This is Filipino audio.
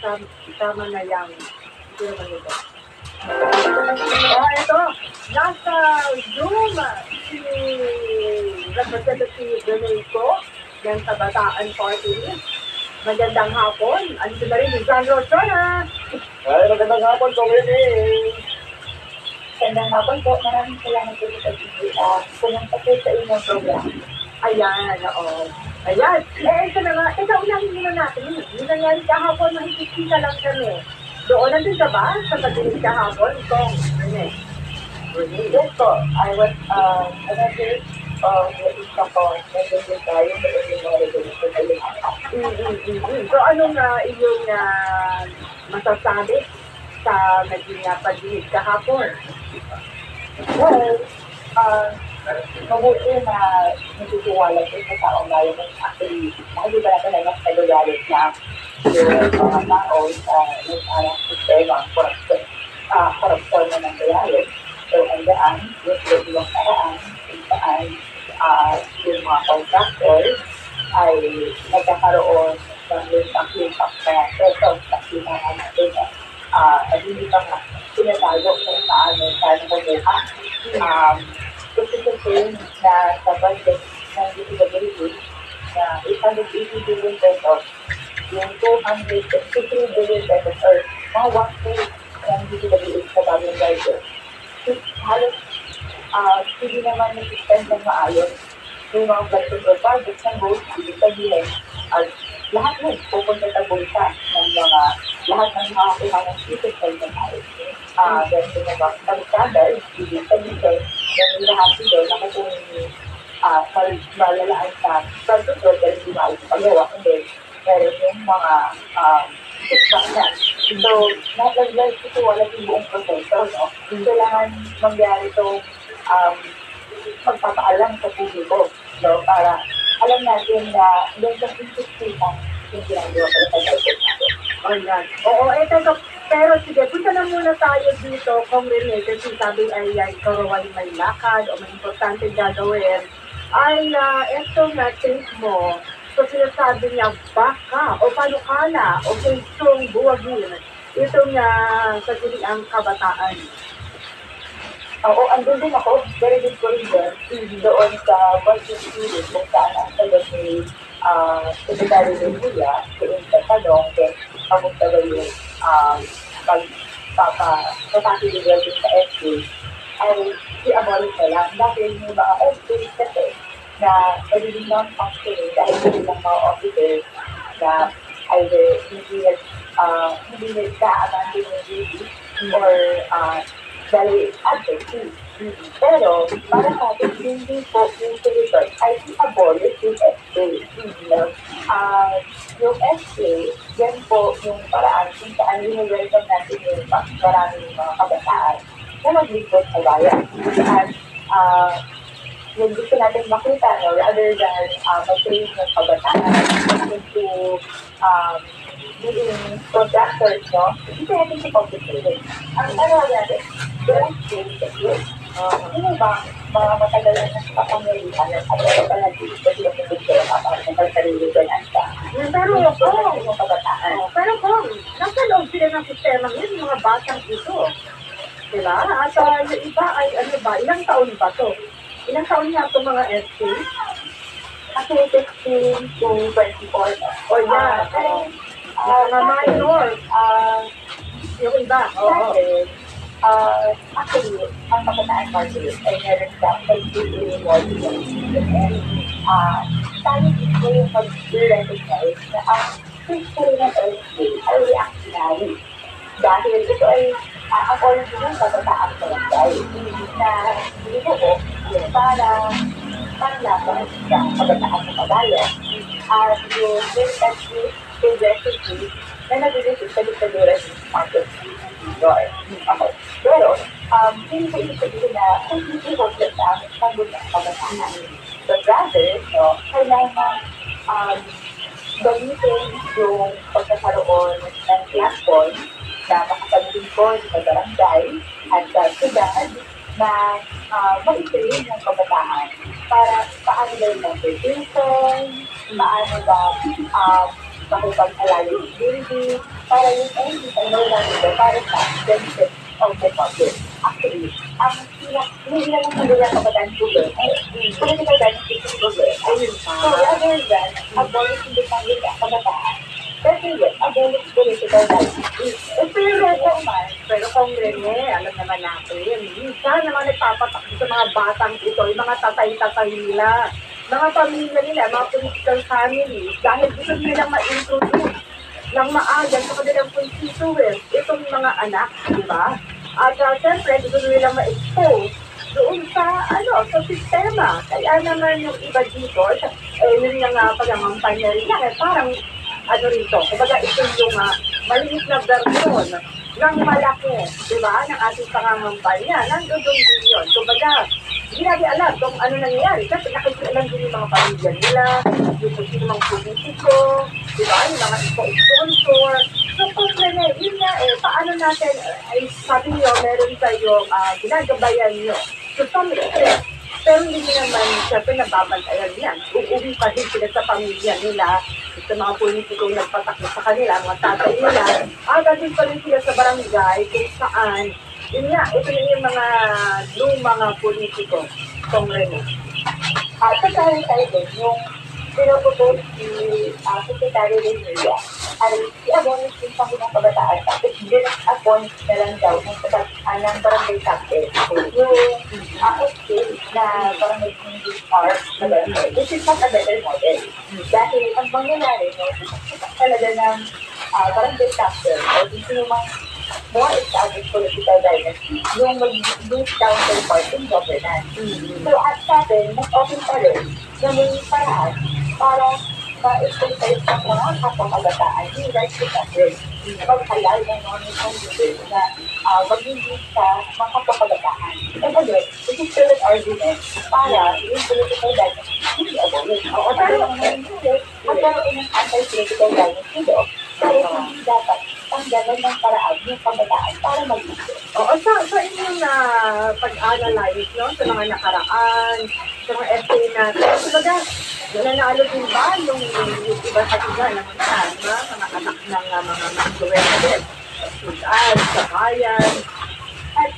tama na yan. Ito naman ito. Ito. Nasa Zoom si Representative Domingo ng Kabataan Party List. Magandang hapon. Andito na rin si John Rosona. Ay, magandang hapon po, Winnie. Magandang hapon po. Maraming salamat po sa pumunta po sa inyong program. Ayan, oo. Ayan. Ito na nga. Teka, unahin muna natin. Yung nangyari kahapon, mahigit-kita lang kami. Doon nandun ka ba sa pag-inig kahapon? Kung, ano Yes po. I was, another, isa po, nandun din tayo sa inyong mga regulation na yun. So, anong iyong masasabi sa naging pag-inig kahapon? Well, mabuti na nagtitiwala ko sa taong bayan na actually, nakikita natin na mas nagagalit na yung mga tao sa yung sistema, korupsyon na nangyayari. So, ang daan, yung paraan, kung saan yung mga contractors ay nagkakaroon ng lusak-lusak na pesos sa kinahan natin at hindi pa nga sinatago kung saan kumuha. Gusto ko din na sa budget ng DPWD na 880 billion pesos, yung 263 billion pesos or mga 1/3 ng DPWD sa bagong budget. Halos hindi naman nag-spend ng maayos yung mga flexible projects ng both ibig sabihin at lahat nun pupunta sa bulsa ng mga lahat ng nakakuha ng citizen ng ayos. Then yung mga standard, ibig sabihin yung lahat doon nakukunin malalaan sa pag-control dahil hindi maayos sa pagawa. And then meron yung mga feedback na. So, nag-like ito wala yung buong proseso, no? Kailangan mangyari itong magpapaalam sa publiko, no? Para alam natin na doon sa institution yung ginagawa para sa budget natin. Ayan. Oo, teka, pero sige, punta na muna tayo dito kung related si sabi ay ikaw ay may lakad o may importante gagawin. Ay, eto na take mo. So, sinasabi niya, baka o panukala o kayong buwagin itong sa ang kabataan. Oo, andun din ako. Very good ko rin doon sa budget hearing kung saan ang sagot ni Secretary Lulia doon sa tanong kung kamusta ba yung pagpapakiligal din sa FD ay i-abolish na lang. Dahil yung mga FD kasi na nagiging non-functioning dahil hindi lang mga officers na either hindi nagka-abandon yung duty or dahil it's advocacy. Pero, para sa atin, hindi po yung solution ay i-abolish yung FA. Yung FA, yan po yung paraan kung saan welcome natin yung maraming mga kabataan na maglingkod sa bayan. At yung gusto natin makita, no, rather than mag-train ng kabataan into being contractors, no, hindi natin si competition. Ang ano natin, don't change the group. Sino ba mga matagalan na sa kapangyarihan at ano ba nag-iisip kasi yung pagkakita ng sarili ko lang sa Pero kabataan. pero kung nasa loob sila ng sistema yun, yung mga batang ito. Diba? At yung iba ay ano ba, ilang taon ba to? Ilang taon nga itong mga SK? Kasi 16 to 24. O yan, mga minor, yung iba. Oo. Actually, ang kabataan party ay meron sa pag-ibig more tayo dito yung pag-recognize na ang history ng LSD ay reactionary. Dahil ito ay ang origin ng kabataan barangay na binuo para panlaban sa kabataan ng kabayan at yung LSD progressively na nag-resist sa diktadura ng market. Okay. Pero, hindi ko ibig sabihin na hindi hopeless na ang pagod ng kabataan. But rather, kailangan gamitin yung pagkakaroon ng platform na makapaglingkod sa barangay at sa syudad na mag-train ng kabataan para paano ba yung conversation, paano ba makipag-alliance building, para yung ending ay wala nito para sa benefit of the public. Actually, ang hindi na lang sabi ng kabataan government ay political benefit ng government. Ayun pa. So, rather than abolish independent ang kabataan, kasi yun, abolish political benefit. Pero Congress, alam naman natin, minsan naman nagpapatak sa mga batang ito, yung mga tatay-tatay nila, mga pamilya nila, mga political families, dahil gusto nilang ma-introduce ng maaga sa kanilang constituents, itong mga anak, di ba? At siyempre, gusto nilang ma-expose doon sa, sa sistema. Kaya naman yung iba dito, yun nga pag-ampampanya nila, parang, rito, kumbaga ito yung maliit na version ng malaki, di ba, ng ating pangangampanya, nandun din yun. Kumbaga, hindi natin alam kung ano nangyayari. Kasi nakikialam din yung mga pamilya nila, yung mga politiko, di ba, yung mga sponsor. So, kung yun nga paano natin, sabi niyo, meron kayong ginagabayan niyo. So, some extent, pero hindi naman, siyempre, nababantayan yan. Uuwi pa din sila sa pamilya nila, sa mga politikong nagpatakbo sa kanila, mga tatay nila, agasin pa rin sila sa barangay kung saan, yun nga, ito yung mga mga politiko, Congress. Pagkain tayo din, yung pinaputol si Secretary Reynosa, ay i-abolish yung Panginoong Kabataan, tapos din-appoint na lang daw ng barangay captain. Yung okay na barangay community park na barangay. This is not a better model. Dahil ang mangyayari, talaga ng barangay captain o yung mga more established political dynasty, yung mag-boost down their part in governance. So at sa atin, mas open pa rin na may paraan para ma-exercise ng mga kapamagataan yung right to suffrage. Maghalal ng non-constitution na mag-boost sa mga kapamagataan. And again, this is still an argument para yung political dynasty hindi abolish. Pero magkaroon ng anti-political dynasty doon, pero hindi dapat tanggalan ng paraan yung kabataan para mag-isip. Oo, sa inyong pag-analyze, no, sa mga nakaraan, sa mga essay natin, kumbaga, nanalo din ba yung iba sa iba na mga anak ng mga influencer, sa sudan, sa bayan, at